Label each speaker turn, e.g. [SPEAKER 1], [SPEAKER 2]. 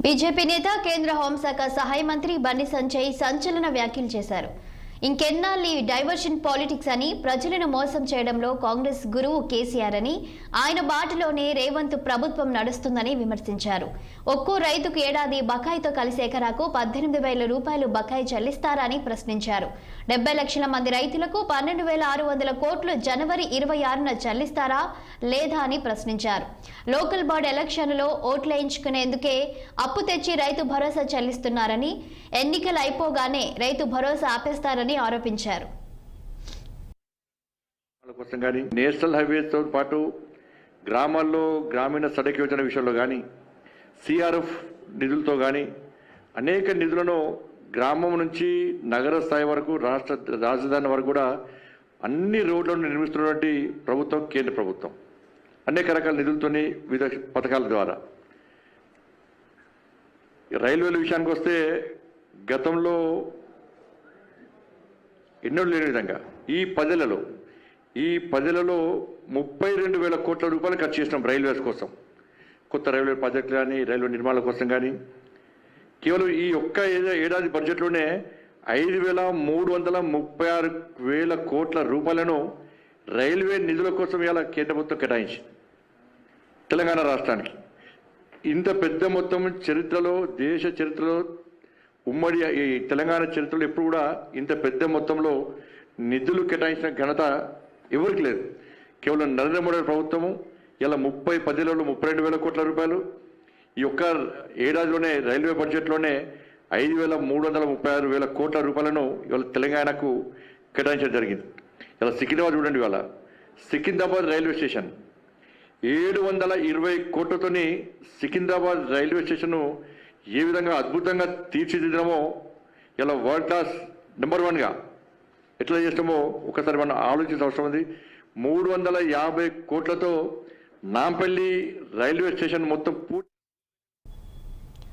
[SPEAKER 1] BJP నేత కేంద్ర హోంశాఖ సహాయ మంత్రి బండి సంజయ్ సంచలన వ్యాఖ్యలు చేశారు. ఇంకెన్నాళ్ళు ఈ డైవర్షన్ పాలిటిక్స్ అని ప్రజలను మోసం చేయడంలో కాంగ్రెస్ గురువు కేసీఆర్ అని, ఆయన బాటలోనే రేవంత్ ప్రభుత్వం నడుస్తుందని విమర్శించారు. ఒక్కో రైతుకు ఏడాది బకాయితో కలిసి ఎకరాకు 18,000 రూపాయలు బకాయి చెల్లిస్తారా అని ప్రశ్నించారు. 70 లక్షల మంది రైతులకు 12,600 కోట్లు జనవరి 26న చెల్లిస్తారా లేదా అని ప్రశ్నించారు. లోకల్ బాడీ ఎలక్షన్లలో ఓట్లేయించుకునేందుకే అప్పు తెచ్చి రైతు భరోసా చెల్లిస్తున్నారని, ఎన్నికలు అయిపోగానే రైతు భరోసా ఆపేస్తారని ఆరోపించారు.
[SPEAKER 2] నేషనల్ హైవేతో పాటు గ్రామాల్లో గ్రామీణ సడక్ యోజన విషయంలో కానీ, సిఆర్ఎఫ్ నిధులతో కానీ అనేక నిధులను గ్రామం నుంచి నగర స్థాయి వరకు, రాష్ట్ర రాజధాని వరకు కూడా అన్ని రోడ్లను నిర్మిస్తున్నటువంటి ప్రభుత్వం కేంద్ర ప్రభుత్వం. అనేక రకాల నిధులతోని వివిధ పథకాల ద్వారా. రైల్వేల విషయానికి వస్తే గతంలో ఎన్నో లేని విధంగా ఈ 10లలో 32,000 కోట్ల రూపాయలు ఖర్చు చేసినాం రైల్వేస్ కోసం. కొత్త రైల్వే ప్రాజెక్టులు కానీ, రైల్వే నిర్మాణాల కోసం కానీ. కేవలం ఈ ఒక్క ఏడాది బడ్జెట్లోనే 5,336,000 కోట్ల రూపాయలను రైల్వే నిధుల కోసం ఇలా కేంద్ర ప్రభుత్వం కేటాయించి తెలంగాణ రాష్ట్రానికి. ఇంత పెద్ద మొత్తం చరిత్రలో, దేశ చరిత్రలో, ఉమ్మడి ఈ తెలంగాణ చరిత్రలో ఎప్పుడు కూడా ఇంత పెద్ద మొత్తంలో నిధులు కేటాయించిన ఘనత ఎవరికి లేదు. కేవలం నరేంద్ర మోడీ ప్రభుత్వము ఇలా 10లలో 32,000 కోట్ల రూపాయలు, ఈ ఒక్క ఏడాదిలోనే రైల్వే బడ్జెట్లోనే 5,336,000 కోట్ల రూపాయలను ఇవాళ తెలంగాణకు కేటాయించడం జరిగింది. ఇలా సికింద్రాబాద్ చూడండి, ఇవాళ సికింద్రాబాద్ రైల్వే స్టేషన్ 720 కోట్లతోని సికింద్రాబాద్ రైల్వే స్టేషన్ను ఏ విధంగా అద్భుతంగా తీర్చిదిద్దడమో, ఇలా వరల్డ్ క్లాస్ నెంబర్ 1గా ఎట్లా చేస్తామో ఒకసారి మనం ఆలోచించిన అవసరం ఉంది. 350 కోట్లతో నాంపల్లి రైల్వే స్టేషన్ మొత్తం పూర్తి